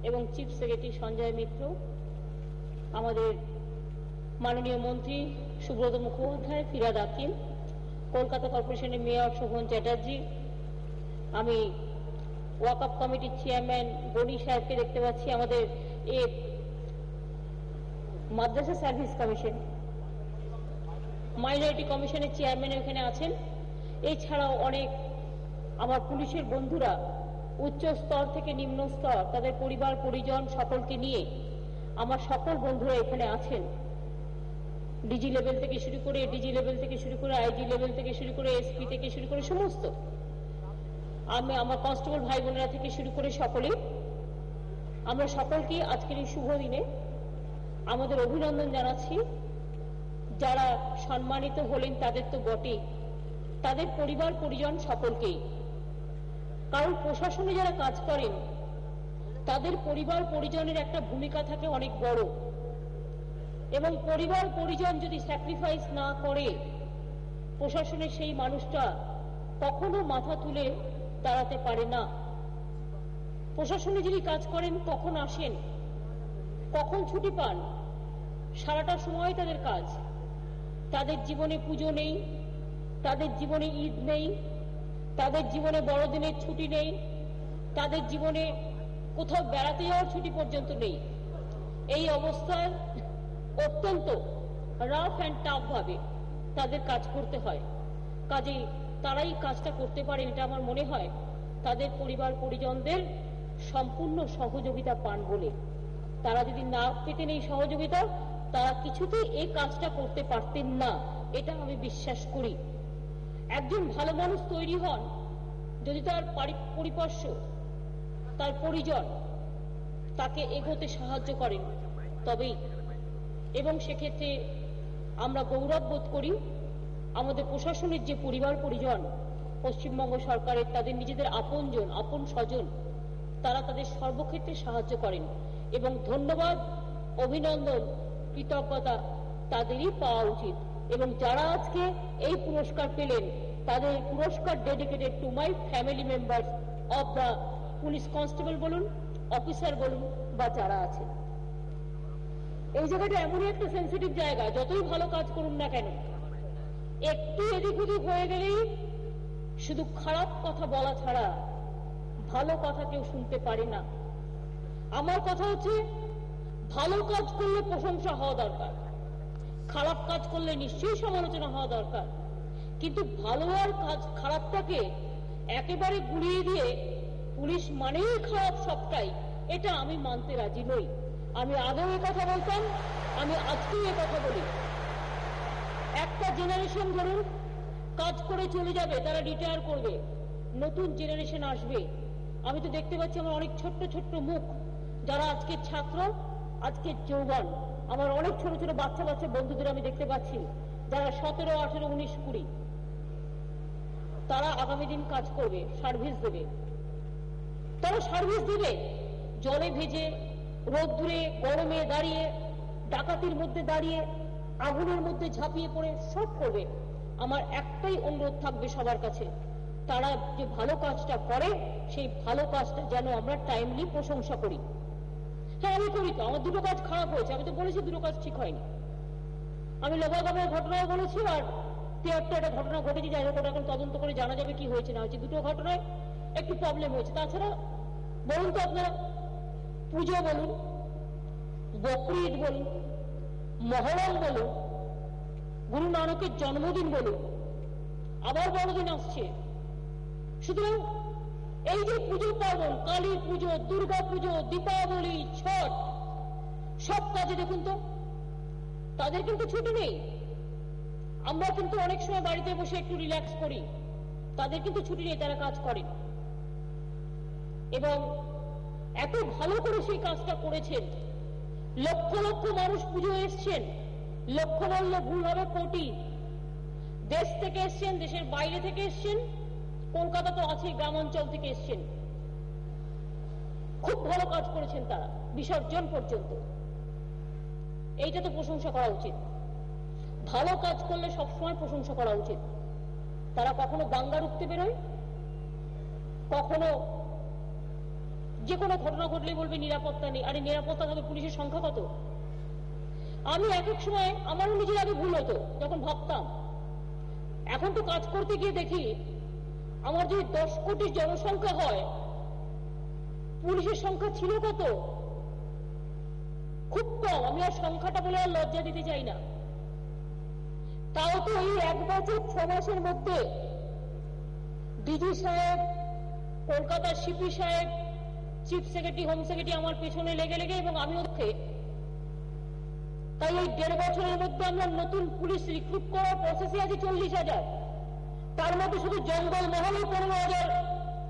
এবং chief secretary Sanjay মিত্র, আমাদের মাননীয় মন্ত্রী সুব্রত মুখোপাধ্যায়, ফিরহাদ হাকিম, কলকাতা কর্পোরেশনের মেয়র শোভন চ্যাটার্জি, আমি ওয়াকফ কমিটির চেয়ারম্যান গনি সাহেবকে দেখতে পাচ্ছি, আমাদের মাদ্রাসা সার্ভিস কমিশন মাইনরিটি কমিশনের চেয়ারম্যান এখানে আছেন। এছাড়াও অনেক আমার পুলিশের বন্ধুরা উচ্চ স্তর থেকে নিম্ন স্তর, তাদের পরিবার পরিজন সকলকে নিয়ে আমার সকল বন্ধুরা এখানে আছেন। ডিজি লেভেল থেকে শুরু করে, ডিজি লেভেল থেকে শুরু করে, আইজি লেভেল থেকে শুরু করে, এসপি থেকে শুরু করে সমস্ত, আমি আমার কনস্টেবল ভাই বোনেরা থেকে শুরু করে সকলেই, আমরা সকলকে আজকের এই শুভ দিনে আমাদের অভিনন্দন জানাচ্ছি। যারা সম্মানিত হলেন তাদের তো বটেই, তাদের পরিবার পরিজন সকলকেই। কারণ প্রশাসনে যারা কাজ করেন তাদের পরিবার পরিজনের একটা ভূমিকা থাকে অনেক বড়, এবং পরিবার পরিজন যদি স্যাক্রিফাইস না করে প্রশাসনের সেই মানুষটা কখনো মাথা তুলে দাঁড়াতে পারে না। প্রশাসনে যিনি কাজ করেন কখন আসেন, কখন ছুটি পান, সারাটা সময় তাদের কাজ। তাদের জীবনে পুজো নেই, তাদের জীবনে ঈদ নেই, তাদের জীবনে বড়দিনের ছুটি নেই, তাদের জীবনে কোথাও বেড়াতে যাওয়ার ছুটি পর্যন্ত নেই। এই অবস্থায় অত্যন্ত রাফ অ্যান্ড টাফ ভাবে তাদের কাজ করতে হয়। কাজেই তারাই কাজটা করতে পারেন, এটা আমার মনে হয় তাদের পরিবার পরিজনদের সম্পূর্ণ সহযোগিতা পান বলে। তারা যদি না পেতেন এই সহযোগিতা, তারা কিছুতেই এই কাজটা করতে পারতেন না, এটা আমি বিশ্বাস করি। একজন ভালো মানুষ তৈরি হন যদি তার পরিপার্শ্ব, তার পরিজন তাকে এগোতে সাহায্য করেন তবেই। এবং সেক্ষেত্রে আমরা গৌরব বোধ করি আমাদের প্রশাসনের যে পরিবার পরিজন পশ্চিমবঙ্গ সরকারের, তাদের নিজেদের আপনজন, আপন স্বজন, তারা তাদের সর্বক্ষেত্রে সাহায্য করেন। এবং ধন্যবাদ, অভিনন্দন, কৃতজ্ঞতা তাদেরই পাওয়া উচিত। এবং যারা আজকে এই পুরস্কার পেলেন তাদের পুরস্কার dedicated to my family members of the police constable বলুন, অফিসার বলুন, বা যারা আছে। এই জায়গাটা এমনই একটা সেন্সিটিভ জায়গা, যতই ভালো কাজ করুন না কেন, একটু এদিক ওদিক হয়ে গেলেই শুধু খারাপ কথা বলা ছাড়া ভালো কথা কেউ শুনতে পারে না। আমার কথা হচ্ছে, ভালো কাজ করলে প্রশংসা হওয়া দরকার, খারাপ কাজ করলে নিশ্চয়ই সমালোচনা হওয়া দরকার, কিন্তু ভালো আর কাজ খারাপটাকে একেবারে গুলিয়ে দিয়ে পুলিশ মানেই খারাপ সবটাই, এটা আমি মানতে রাজি নই। আমি আগেও এ কথা বলতাম, আমি আজকেও এ কথা বলি। একটা জেনারেশন ধরুন কাজ করে চলে যাবে, তারা রিটায়ার করবে, নতুন জেনারেশন আসবে। আমি তো দেখতে পাচ্ছি আমার অনেক ছোট্ট ছোট্ট মুখ, যারা আজকে ছাত্র, আজকে যৌবন, আমার অনেক ছোট ছোট বাচ্চা বাচ্চা বন্ধুদের আমি দেখতে পাচ্ছি, যারা 17, 18, 19, 20, তারা আগামী দিন কাজ করবে, সার্ভিস দেবে। তারা সার্ভিস দেবে জলে ভেজে, রোদ্দুরে গরমে দাঁড়িয়ে, ডাকাতির মধ্যে দাঁড়িয়ে, আগুনের মধ্যে ঝাঁপিয়ে পড়ে সব করবে। আমার একটাই অনুরোধ থাকবে সবার কাছে, তারা যে ভালো কাজটা করে সেই ভালো কাজটা যেন আমরা টাইমলি প্রশংসা করি। হ্যাঁ, আমি করি তো, আমার দুটো কাজ খারাপ হয়েছে, আমি তো বলেছি দুটো কাজ ঠিক হয়নি। আমি লোবাগামের ঘটনাও বলেছি, আর তিয়াত্তর একটা ঘটনা ঘটেছে, যাই হোক ওটা এখন তদন্ত করে জানা যাবে কি হয়েছে না হয়েছে। দুটো ঘটনায় একটু প্রবলেম হয়েছে। তাছাড়া বলুন তো আপনারা, পুজো বলুন, বকরিদ বলুন, মহরম বলুন, গুরু নানকের জন্মদিন বলুন, আবার বড়দিন আসছে, সুতরাং এই যে পুজো পার্বণ, কালী পুজো, দুর্গা পুজো, দীপাবলি, ছট, সব কাজে দেখুন তো তাদের কিন্তু ছুটি নেই। আমরা কিন্তু অনেক সময় বাড়িতে বসে একটু রিল্যাক্স করি, তাদের কিন্তু ছুটি নেই, তারা কাজ করেন। এবং এত ভালো করে সেই কাজটা করেছেন, লক্ষ লক্ষ মানুষ পুজো এসছেন, লক্ষ বললে ভুল হবে, কোটি, দেশ থেকে এসছেন, দেশের বাইরে থেকে এসছেন, কলকাতা তো আছে, গ্রাম অঞ্চল থেকে এসছেন, খুব ভালো কাজ করেছেন তারা, বিসর্জন পর্যন্ত। এইটা তো প্রশংসা করা উচিত। ভালো কাজ করলে সবসময় প্রশংসা করা উচিত। তারা কখনো দাঙ্গা রুখতে বেরোয়, কখনো যে কোনো ঘটনা ঘটলে বলবে নিরাপত্তা নেই। আরে নিরাপত্তা থাকে, পুলিশের সংখ্যা কত? আমি এক এক সময় আমারও নিজের আগে ভুল হতো যখন ভাবতাম। এখন তো কাজ করতে গিয়ে দেখি আমার যদি 10 কোটি জনসংখ্যা হয়, পুলিশের সংখ্যা ছিল কত? খুব কম। আমি আর সংখ্যাটা বলে আর লজ্জা দিতে চাই না। তাও তো এই 1 বছর 6 মাসের মধ্যে ডিজি সাহেব, কলকাতার সিপি সাহেব, চিফ সেক্রেটারি, হোম সেক্রেটারি আমার পেছনে লেগে লেগে, এবং আমিও দেখে, তাই এই 1.5 বছরের মধ্যে আমরা নতুন পুলিশ রিক্রুট করার প্রসেসে আছি 40,000। তার মধ্যে শুধু জঙ্গল মহলে 15,000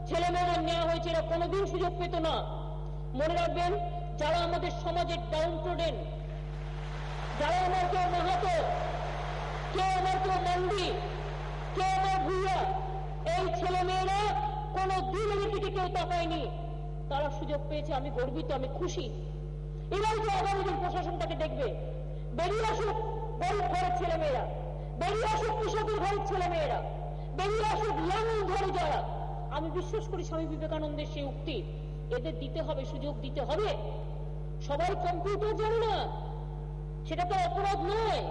ছেলে মেয়েরা নেওয়া হয়েছে। এরা কোনোদিন সুযোগ পেত না। মনে রাখবেন, যারা আমাদের সমাজের ডাউন টোডেন, যারা আমার কেউ মাহাতো, কেউ আমার কেউ মান্ডি, কেউ আমার ভুইয়া, এই ছেলে মেয়েরা কোনোদিন এর দিকে কেউ তাকায়নি। তারা সুযোগ পেয়েছে। আমি গর্বিত, আমি খুশি। এরাই তো আগামী দিন প্রশাসনটাকে দেখবে। বেরিয়ে আসুক গরিব ঘরের ছেলে মেয়েরা, বেরিয়ে আসুক কৃষকের ঘরের ছেলে মেয়েরা, বেরিয়ে আসুক ইয়াং ঘরে যারা। আমি বিশ্বাস করি স্বামী বিবেকানন্দের সেই উক্তি, এদের দিতে হবে, সুযোগ দিতে হবে। সবাই কম্পিউটার জানে না, সেটা তো অপরাধ নয়।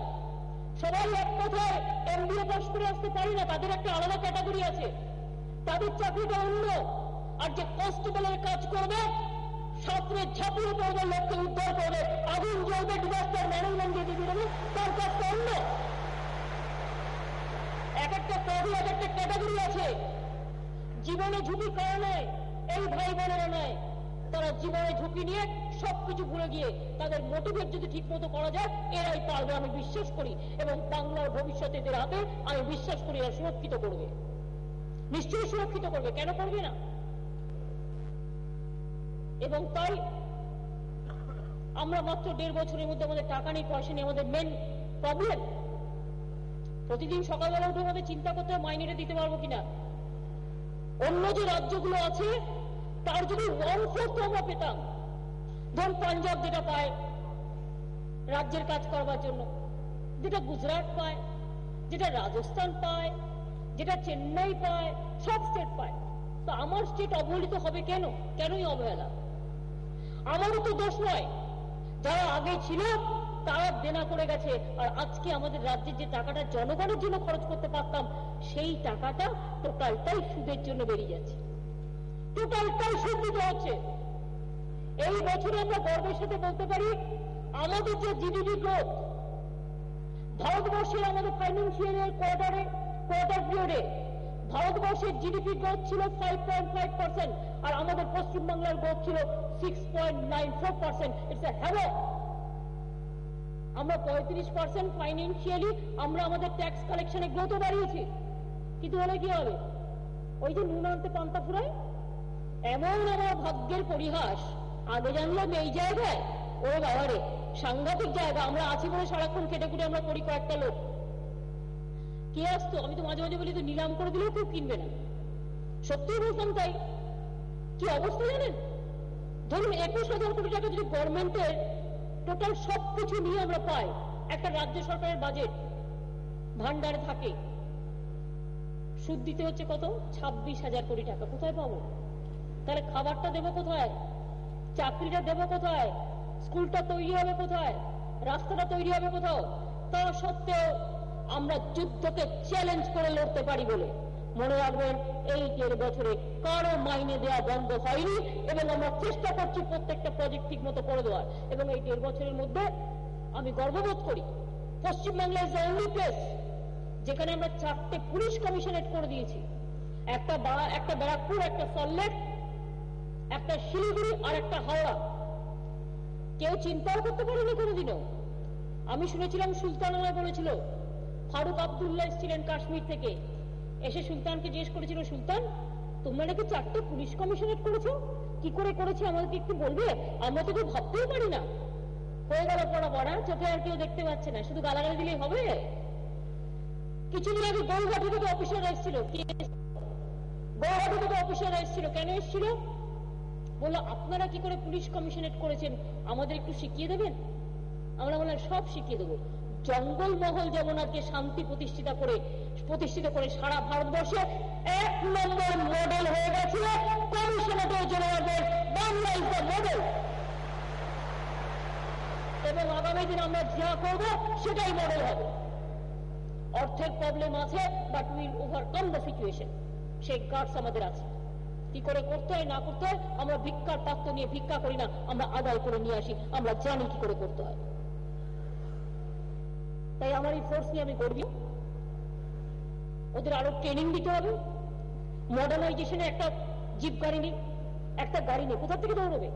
সবাই এক কথায় MBA পাস করে আসতে পারে না, তাদের একটা আলাদা ক্যাটাগরি আছে, তাদের চাকরিটা অন্য। আর যে কনস্টেবলের কাজ করবে, ছাত্রে ঝাঁপিয়ে পড়বে, লোককে উদ্ধার করবে, আগুন জ্বলবে, ডিজাস্টার ম্যানেজমেন্ট দিয়ে দিবে, তার কাজটা অন্য। এক একটা পদে এক একটা ক্যাটাগরি আছে। জীবনে ঝুঁকি কারণে এই ভাই বোনেরা নেয়, তারা জীবনে ঝুঁকি নিয়ে সবকিছু ভুলে গিয়ে তাদের মোটিভেট যদি ঠিক মতো করা যায়, এরাই পারবে আমি বিশ্বাস করি। এবং বাংলার ভবিষ্যৎ এদের হাতে আমি বিশ্বাস করি এরা সুরক্ষিত করবে, নিশ্চয়ই সুরক্ষিত করবে, কেন করবে না? এবং তাই আমরা মাত্র 1.5 বছরের মধ্যে আমাদের টাকা নেই, পয়সা নেই, আমাদের মেন প্রবলেম। প্রতিদিন সকালবেলা উঠে আমাদের চিন্তা করতে হবে মাইনেটা দিতে পারবো কিনা। অন্য যে রাজ্যগুলো আছে তার যদি 1/4 আমরা পেতাম, ধরুন পাঞ্জাব যেটা পায় রাজ্যের কাজ করবার জন্য, যেটা গুজরাট পায়, যেটা রাজস্থান পায়, যেটা চেন্নাই পায়, সব স্টেট পায়, তো আমার স্টেট অবহেলিত হবে কেন? কেনই অবহেলা? আমারও তো দোষ নয়, যারা আগে ছিল তারা দেনা করে গেছে। আর আজকে আমাদের রাজ্যের যে টাকাটা জনগণের জন্য খরচ করতে পারতাম, সেই টাকাটা টোটালটাই সুদের জন্য বেরিয়ে যাচ্ছে, টোটালটাই সুদ দিতে হচ্ছে। এই বছরে আমরা গর্বের সাথে বলতে পারি, আমাদের যে জিডিপি গ্রোথ, ভারতবর্ষের আমাদের ফাইন্যান্সিয়াল ইয়ার কোয়ার্টার পিরিয়ডে ভারতবর্ষের জিডিপি গ্রোথ ছিল 5.5%, আর আমাদের পশ্চিমবাংলার গ্রোথ ছিল 6.94%। It's a havoc. আমরা 35% ফাইন্যান্সিয়ালি আমরা আমাদের ট্যাক্স কালেকশনে গ্রোথও বাড়িয়েছি, কিন্তু হলে কি হবে? ওই যে নুন আনতে পান্তা ফুরায়। এমন আমার ভাগ্যের পরিহাস, আগে জানলাম এই জায়গায়, ওরে বাবারে সাংঘাতিক জায়গা। আমরা আছি বলে সারাক্ষণ কেটে কুটে আমরা করি কয়েকটা লোক। কে আসতো? আমি তো মাঝে মাঝে বলি তো নিলাম করে দিলেও কেউ কিনবে না। সত্যিই বলতাম তাই। কি অবস্থা জানেন? ধরুন 21,000 কোটি টাকা যদি গভর্নমেন্টের টোটাল সবকিছু নিয়ে আমরা পাই, একটা রাজ্য সরকারের বাজেট ভান্ডারে থাকে, সুদ দিতে হচ্ছে কত? 26,000 কোটি টাকা। কোথায় পাবো? তাহলে খাবারটা দেবো কোথায়? চাকরিটা দেবো কোথায়? স্কুলটা তৈরি হবে কোথায়? রাস্তাটা তৈরি হবে কোথাও? তা সত্ত্বেও আমরা যুদ্ধকে চ্যালেঞ্জ করে লড়তে পারি বলে মনে রাখবেন, এই 1.5 বছরে কারো মাইনে দেওয়া বন্ধ হয়নি, এবং আমরা চেষ্টা করছি প্রত্যেকটা প্রজেক্ট ঠিক মতো করে দেওয়ার। এবং এই 1.5 বছরের মধ্যে আমি গর্ববোধ করি, Paschimbangla is the only place যেখানে আমরা 4টে পুলিশ কমিশনারেট করে দিয়েছি। একটা ব্যারাকপুর, একটা সল্টলেক, একটা শিলিগুড়ি, আর একটা হাওড়া। কেউ চিন্তাও করতে পারেনি কোনোদিনও। আমি শুনেছিলাম সুলতান আমায় বলেছিল, ফারুক আব্দুল্লাহ এসেছিলেন কাশ্মীর থেকে, এসে সুলতানকে জিজ্ঞেস করেছিল, সুলতান তোমরা নাকি 4টে পুলিশ কমিশনারেট করেছো, কি করে করেছে আমাদেরকে একটু বলবে? আমরা তো ভাবতেও পারি না। হয়ে গেল পড়া, চোখে আর কেউ দেখতে পাচ্ছে না, শুধু গালাগালি দিলেই হবে? কিছুদিন আগে গৌহাটি থেকে অফিসাররা এসেছিল। গৌহাটি থেকে অফিসাররা এসেছিল, কেন এসেছিল? বললো আপনারা কি করে পুলিশ কমিশনারেট করেছেন, আমাদের একটু শিখিয়ে দেবেন। আমরা বললাম সব শিখিয়ে দেবো। জঙ্গলমহল যেমন আজকে শান্তি প্রতিষ্ঠিত করে সারা ভারতবর্ষে 1 নম্বর মডেল হয়ে গেছে কমিশনারেটের general Bangla is the model, এবং আগামী দিন আমরা যা করব সেটাই মডেল হবে। অর্থের প্রবলেম আছে, but will overcome the situation, সেই গার্ডস আমাদের আছে। কি করে করতে হয় না করতে হয় আমরা ভিক্ষার পাত্র নিয়ে ভিক্ষা করি না, আমরা আদায় করে নিয়ে আসি, আমরা জানি কি করে করতে হয়। তাই আমার এই ফোর্স নিয়ে আমি গর্বী। ওদের আরো ট্রেনিং দিতে হবে। মডার্নাইজেশনে একটা জিপ গাড়ি নেই, একটা গাড়ি নেই, কোথা থেকে দৌড়বে?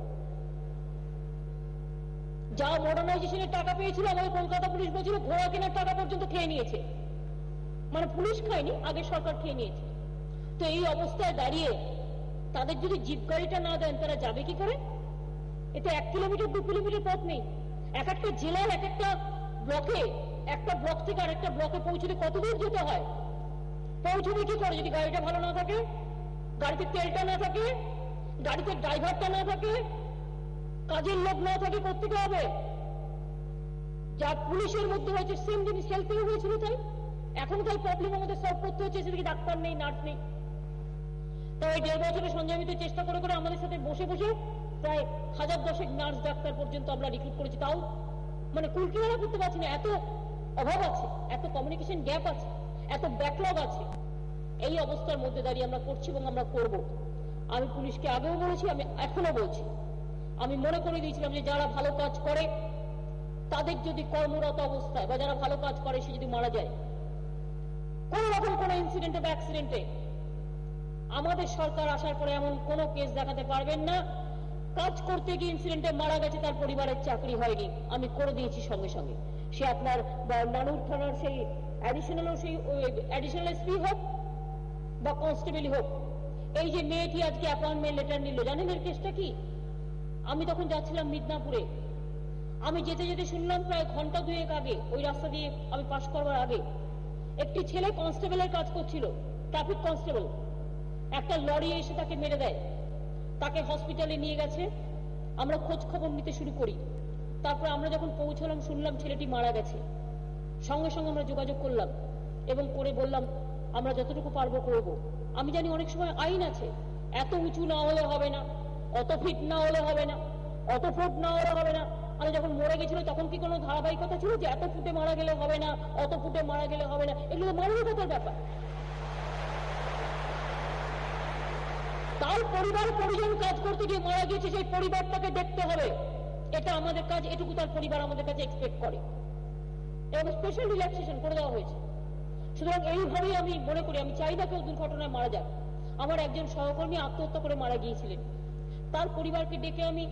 যা মডার্নাইজেশনের টাকা পেয়েছিল আমাদের কলকাতা পুলিশ বলছিল ঘোড়া কেনার টাকা পর্যন্ত খেয়ে নিয়েছে, মানে পুলিশ খায়নি, আগে সরকার খেয়ে নিয়েছে। তো এই অবস্থায় দাঁড়িয়ে তাদের যদি জিপ গাড়িটা না দেন তারা যাবে কি করে? এতে 1 কিলোমিটার 2 কিলোমিটার পথ নেই। এক একটা জেলার এক একটা ব্লকে, একটা ব্লক থেকে আরেকটা ব্লকে পৌঁছতে কত দূর যেতে হয়? পৌঁছবে কি করে যদি গাড়িটা ভালো না থাকে, গাড়িতে তেলটা না থাকে, গাড়িতে ড্রাইভারটা না থাকে, কাজের লোক না থাকে? করতে হবে। যা পুলিশের মধ্যে হয়েছে সেম জিনিস হেলথেও হয়েছিল, তাই এখন তাই প্রবলেম আমাদের সলভ করতে হচ্ছে, সেদিকে ডাক্তার নেই, নার্স নেই। তো এই 1.5 বছরে সঞ্জয় মিত্র চেষ্টা করে করে আমাদের সাথে বসে বসে প্রায় 1010 নার্স ডাক্তার পর্যন্ত আমরা রিক্রুট করেছি, তাও মানে কুলকিনারা করতে পারছি না, এত অভাব আছে, এত কমিউনিকেশন গ্যাপ আছে, এত ব্যাকলগ আছে। এই অবস্থার মধ্যে দাঁড়িয়ে আমরা করছি এবং আমরা করব। আমি পুলিশকে আগেও বলেছি, আমি এখনো বলছি, আমি মনে করে দিয়েছিলাম যে যারা ভালো কাজ করে তাদের যদি কর্মরত অবস্থায় বা যারা ভালো কাজ করে সে যদি মারা যায় কোন রকম কোন ইনসিডেন্টে বা অ্যাক্সিডেন্টে, আমাদের সরকার আসার পরে এমন কোন কেস দেখাতে পারবেন না কাজ করতে গিয়ে ইনসিডেন্টে মারা গেছে, তার পরিবারের চাকরি হয়নি। আমি করে দিয়েছি সঙ্গে সঙ্গে, সে আপনার নানুর থানার সেই অ্যাডিশনাল এসপি হোক বা কনস্টেবলই হোক। এই যে মেয়েটি আজকে অ্যাপয়েন্টমেন্ট লেটার নিল, জানেন এর কেসটা কি? আমি তখন যাচ্ছিলাম মিদনাপুরে, আমি যেতে যেতে শুনলাম প্রায় ঘন্টা 2 আগে, ওই রাস্তা দিয়ে আমি পাস করবার আগে, একটি ছেলে কনস্টেবলের কাজ করছিল, ট্রাফিক কনস্টেবল, একটা লরি এসে তাকে মেরে দেয়, তাকে হসপিটালে নিয়ে গেছে। আমরা খোঁজ খবর নিতে শুরু করি, তারপর আমরা যখন পৌঁছলাম শুনলাম ছেলেটি মারা গেছে। সঙ্গে সঙ্গে আমরা যোগাযোগ করলাম এবং করে বললাম আমরা যতটুকু পারবো করব। আমি জানি অনেক সময় আইন আছে, এত উঁচু না হলে হবে না, অত ফিট না হলে হবে না, অত ফুট না হলে হবে না। আমি যখন মরে গেছিল তখন কি কোনো ধারাবাহিকতা ছিল যে এত ফুটে মারা গেলে হবে না, অত ফুটে মারা গেলে হবে না? এগুলো মানবিকতার ব্যাপার। তার পরিবার পরিজন কাজ করতে গিয়ে মারা গিয়েছে, সেই পরিবারটাকে দেখতে হবে, এটা আমাদের কাজ, এটুকু তার পরিবার আমাদের কাছে এক্সপেক্ট করে, এবং স্পেশাল রিল্যাক্সেশন করে দেওয়া হয়েছে। সুতরাং এইভাবেই আমি মনে করি, আমি চাই না কেউ দুর্ঘটনায় মারা যাক। আমার একজন সহকর্মী আত্মহত্যা করে মারা গিয়েছিলেন, তার পরিবারকে ডেকে আমি,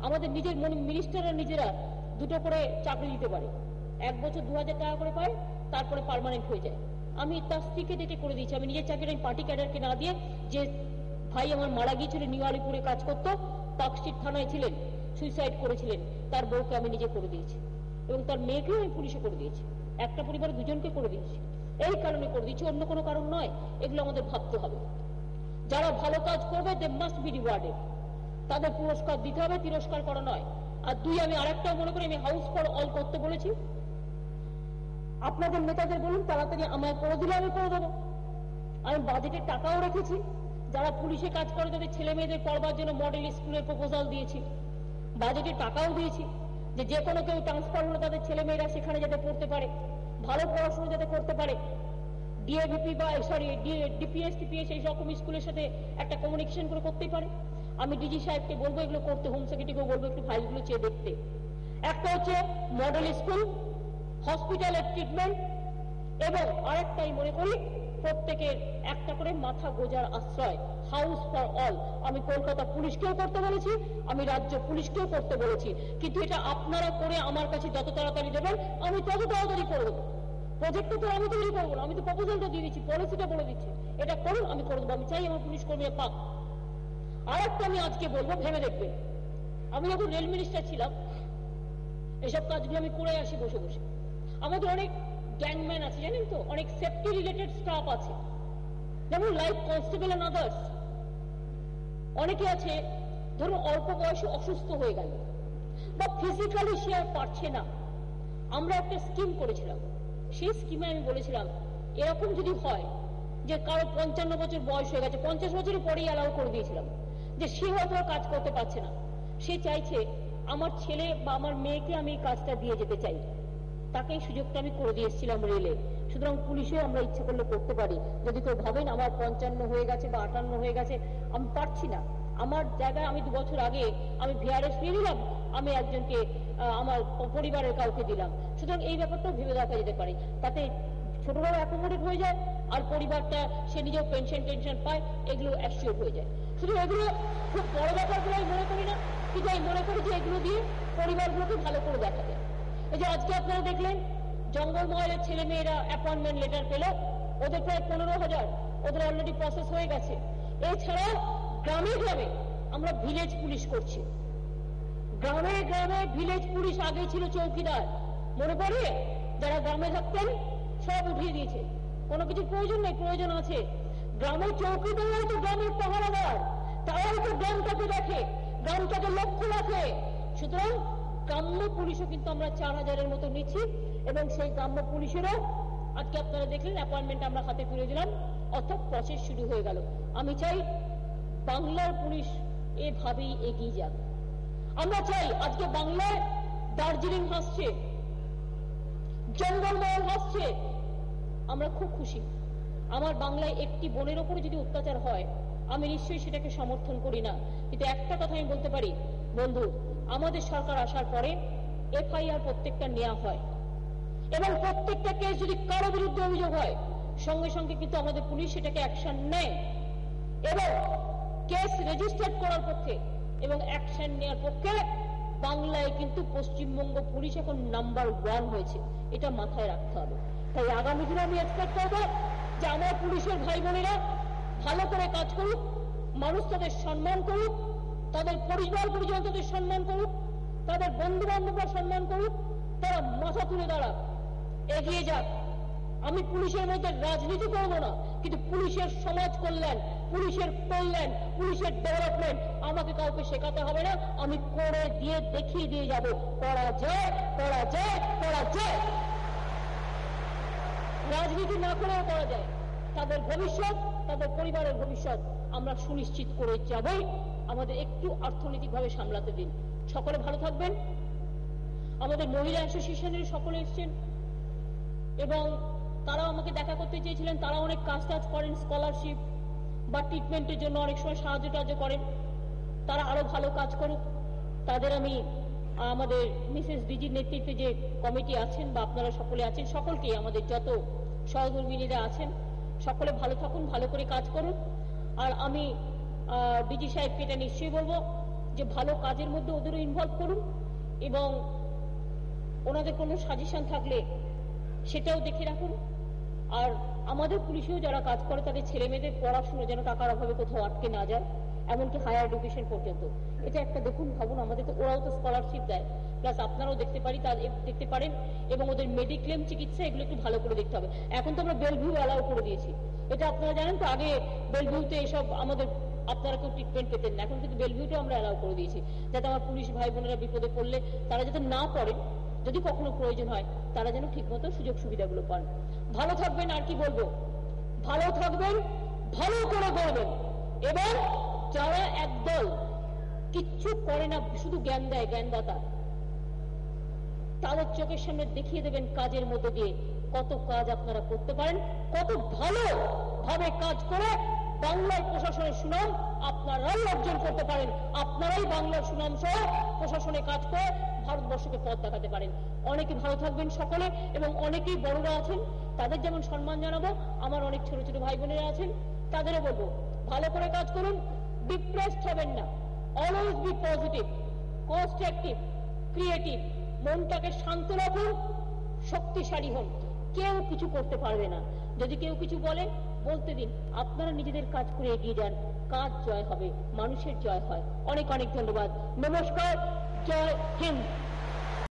আমাদের নিজের মিনিস্টাররা নিজেরা 2টো করে চাকরি দিতে পারে, 1 বছর 2000 টাকা করে পায়, তারপরে পার্মানেন্ট হয়ে যায়। আমি তার স্ত্রীকে ডেকে করে দিয়েছি, আমি নিজের চাকরিটা আমি পার্টি ক্যাডারকে না দিয়ে, যে ভাই আমার মারা গিয়েছিল নিউ আলিপুরে কাজ করতো, পার্কস্ট্রিট থানায় ছিলেন, সুইসাইড করেছিলেন, তার বউকে আমি নিজে করে দিয়েছি এবং তার মেয়েকেও আমি পুলিশে করে দিয়েছি, একটা পরিবারে 2জনকে করে দিয়েছি। এই কারণে করে দিয়েছি, অন্য কোনো কারণ নয়। এগুলো আমাদের ভাবতে হবে। যারা ভালো কাজ করবে দে মাস্ট বি রিওয়ার্ডেড, তাদের পুরস্কার দিতে হবে, তিরস্কার করা নয়। আর 2, আমি আরেকটাও মনে করি, আমি হাউস ফর অল করতে বলেছি। আপনাদের নেতাদের বলুন তাড়াতাড়ি আমায় করে দিলে আমি করে দেবো। আমি বাজেটের টাকাও রেখেছি, যারা পুলিশে কাজ করে তাদের ছেলে মেয়েদের পড়বার জন্য মডেল স্কুলের প্রপোজাল দিয়েছি, বাজেটের টাকাও দিয়েছি, যে কোনো কেউ ট্রান্সফার হলে তাদের ছেলে মেয়েরা সেখানে যাতে পড়তে পারে, ভালো পড়াশোনা যাতে করতে পারে। ডিএভিপি বা ডিপিএস টিপিএস এই রকম স্কুলের সাথে একটা কমিউনিকেশন করে করতেই পারে। আমি ডিজি সাহেবকে বলবো এগুলো করতে, হোম সেক্রেটারিকেও বলবো একটু ফাইলগুলো চেয়ে দেখতে। একটা হচ্ছে মডেল স্কুল, হসপিটালের ট্রিটমেন্ট, এবং আরেকটাই মনে করি প্রত্যেকের একটা করে মাথা গোজার আশ্রয়, হাউস ফর অল। আমি কলকাতা পুলিশকেও করতে বলেছি, আমি রাজ্য পুলিশকেও করতে বলেছি, কিন্তু এটা আপনারা করে আমার কাছে যত তাড়াতাড়ি দেবেন আমি তত তাড়াতাড়ি করে দেবো। প্রজেক্টটা তো আমি তৈরি করবো না, আমি তো প্রপোজালটা দিয়ে দিচ্ছি, পলিসিটা বলে দিচ্ছি, এটা করুন, আমি করে দেবো। আমি চাই আমার পুলিশ কর্মীরা পাক। আর একটা আমি আজকে বলবো, ভেবে দেখবেন, আমি যখন রেল মিনিস্টার ছিলাম এসব কাজগুলো আমি করে আসি বসে বসে। আমাদের অনেক গ্যাংম্যান আছে, জানেন তো, অনেক সেফটি রিলেটেড স্টাফ আছে, যেমন লাইক কনস্টেবল এন্ড আদার্স। অনেকে আছে ধরুন অল্প বয়সে অসুস্থ হয়ে গেল বা ফিজিক্যালি সে আর পারছে না, আমরা একটা স্কিম করেছিলাম। সেই স্কিমে আমি বলেছিলাম এরকম যদি হয় যে কারো 55 বছর বয়স হয়ে গেছে, 50 বছরের পরেই অ্যালাউ করে দিয়েছিলাম, যে সে হয়তো কাজ করতে পারছে না, সে চাইছে আমার ছেলে বা আমার মেয়েকে আমি এই কাজটা দিয়ে যেতে চাই, তাকে এই সুযোগটা আমি করে দিয়ে এসেছিলাম রেলে। সুতরাং পুলিশেও আমরা ইচ্ছে করলে করতে পারি। যদি কেউ ভাবেন আমার 55 হয়ে গেছে বা 58 হয়ে গেছে, আমি পারছি না, আমার জায়গায় আমি 2 বছর আগে আমি ভিআরএস নিয়ে নিলাম, আমি একজনকে আমার পরিবারের কাউকে দিলাম। সুতরাং এই ব্যাপারটাও ভেবে দেখা যেতে পারে, তাতে ছোটরাও অ্যাকোমোডেট হয়ে যায় আর পরিবারটা সে নিজেও টেনশন পায়, এগুলো অ্যাসিওর হয়ে যায়। শুধু এগুলো খুব বড় ব্যাপারগুলো আমি মনে করি না, কিন্তু আমি মনে করি যে এগুলো দিয়ে পরিবারগুলোকে ভালো করে দেখা যায়। এই যে আজকে আপনারা দেখলেন জঙ্গলমহলের ছেলে মেয়েরা অ্যাপয়েন্টমেন্ট লেটার পেল, ওদের প্রায় 15,000, ওদের অলরেডি প্রসেস হয়ে গেছে। এছাড়াও গ্রামে গ্রামে আমরা ভিলেজ পুলিশ করছি। গ্রামে গ্রামে ভিলেজ পুলিশ আগে ছিল চৌকিদার, মনে পড়ে? যারা গ্রামে থাকতেন সব উঠিয়ে দিয়েছে, কোনো কিছু প্রয়োজন নেই, প্রয়োজন আছে গ্রামের চৌকিদার, তো গ্রামের পাহারাদার, তারাই তো গ্রামটাকে দেখে, গ্রামটাকে লক্ষ্য রাখে। সুতরাং গ্রাম্য পুলিশও কিন্তু আমরা 4,000-এর মতো নিচ্ছি, এবং সেই গ্রাম্য পুলিশেরও আজকে আপনারা দেখলেন অ্যাপয়েন্টমেন্ট আমরা হাতে তুলে দিলাম, অর্থাৎ প্রসেস শুরু হয়ে গেল। আমি চাই বাংলার পুলিশ এভাবেই এগিয়ে যাক। আমরা চাই আজকে বাংলায় দার্জিলিং হাসছে, জঙ্গলমহল হাসছে, আমরা খুব খুশি। আমার বাংলায় একটি বোনের ওপরে যদি অত্যাচার হয়, আমি নিশ্চয়ই সেটাকে সমর্থন করি না, কিন্তু একটা কথা আমি বলতে পারি বন্ধু, আমাদের সরকার আসার পরে এফআইআর প্রত্যেকটা নেওয়া হয়, এবং প্রত্যেকটা কেস যদি কারো বিরুদ্ধে অভিযোগ হয় সঙ্গে সঙ্গে কিন্তু আমাদের পুলিশ সেটাকে অ্যাকশন নেয়, এবং কেস রেজিস্টার্ড করার পক্ষে এবং অ্যাকশন নেওয়ার পক্ষে বাংলায় কিন্তু পশ্চিমবঙ্গ পুলিশ এখন নাম্বার 1 হয়েছে, এটা মাথায় রাখতে হবে। তাই আগামী দিনে আমি এক্সপেক্ট করবো যে আমার পুলিশের ভাই বোনেরা ভালো করে কাজ করুক, মানুষ তাদের সম্মান করুক, তাদের পরিবার পরিজন তাদের সম্মান করুক, তাদের বন্ধু বান্ধবরা সম্মান করুক, তারা মাথা তুলে দাঁড়াক, এগিয়ে যাক। আমি পুলিশের মধ্যে রাজনীতি করবো না, কিন্তু পুলিশের সমাজ কল্যাণ, পুলিশের কল্যাণ, পুলিশের ডেভেলপমেন্ট আমাকে কাউকে শেখাতে হবে না, আমি করে দিয়ে দেখিয়ে দিয়ে যাব, করা যায়, করা যায়, করা যায়। রাজনীতি না করেও করা যায়। তাদের ভবিষ্যৎ, তাদের পরিবারের ভবিষ্যৎ আমরা সুনিশ্চিত করে যাবই। আমাদের একটু অর্থনৈতিকভাবে সামলাতে দিন। সকলে ভালো থাকবেন। আমাদের মহিলা অ্যাসোসিয়েশনের সকলে এসছেন এবং তারা আমাকে দেখা করতে চেয়েছিলেন, তারা অনেক কাজ করেন, স্কলারশিপ বা ট্রিটমেন্টের জন্য অনেক সময় সাহায্য করেন, তারা আরো ভালো কাজ করুক। তাদের আমি আমাদের মিসেস ডিজির নেতৃত্বে যে কমিটি আছেন বা আপনারা সকলে আছেন, সকলকেই আমাদের যত সহধর্মিনীরা আছেন সকলে ভালো থাকুন, ভালো করে কাজ করুন। আর আমি ডিজি সাহেবকে এটা নিশ্চয়ই বলবো যে ভালো কাজের মধ্যে ওদেরও ইনভলভ করুন, এবং ওনাদের কোনো সাজেশন থাকলে সেটাও দেখে রাখুন। আর আমাদের পুলিশেও যারা কাজ করে তাদের ছেলে মেয়েদের পড়াশুনো যেন টাকার অভাবে কোথাও আটকে না যায়, এমনকি হায়ার এডুকেশন পর্যন্ত। এটা একটা দেখুন, ভাবুন, আমাদের তো ওরাও তো স্কলারশিপ দেয়, প্লাস আপনারাও দেখতে পারেন, এবং ওদের মেডিক্লেম চিকিৎসা এগুলো একটু ভালো করে দেখতে হবে। এখন তো আমরা বেলভিউ অ্যালাউ করে দিয়েছি, এটা আপনারা জানেন তো, আগে বেলভিউতে এসব আমাদের আপনারা কেউ ট্রিটমেন্ট পেতেন না, এখন কিন্তু বেলভিউতে আমরা অ্যালাউ করে দিয়েছি, যাতে আমার পুলিশ ভাই বোনেরা বিপদে পড়লে তারা যাতে না পড়েন, যদি কখনো প্রয়োজন হয় তারা যেন ঠিক মতো সুযোগ সুবিধাগুলো পান। ভালো থাকবেন, আর কি বলবো, ভালো থাকবেন, ভালো করে করবেন, এবং যারা একদল কিচ্ছু করে না, শুধু জ্ঞান দেয়, জ্ঞানদাতা, তাদের চোখের সামনে দেখিয়ে দেবেন কাজের মধ্যে দিয়ে কত কাজ আপনারা করতে পারেন, কত ভালো ভাবে কাজ করে বাংলার প্রশাসনের সুনাম আপনারাই অর্জন করতে পারেন। আপনারাই বাংলার সুনাম সহ প্রশাসনে কাজ করে ভারতবর্ষকে পথ দেখাতে পারেন। অনেকে ভালো থাকবেন সকলে, এবং অনেকেই বড়রা আছেন, তাদের যেমন সম্মান জানাবো, আমার অনেক ছোট ছোট ভাই বোনেরা আছেন, তাদেরও বলবো ভালো করে কাজ করুন, ডিপ্রেসড হবেন না, always be positive, constructive, creative, মনটাকে শান্ত রাখুন, শক্তিশালী হন। কেউ কিছু করতে পারবে না, যদি কেউ কিছু বলে বলতে দিন, আপনারা নিজেদের কাজ করে এগিয়ে যান, কাজ জয় হবে, মানুষের জয় হয়। অনেক অনেক ধন্যবাদ, নমস্কার, জয় হিন্দ।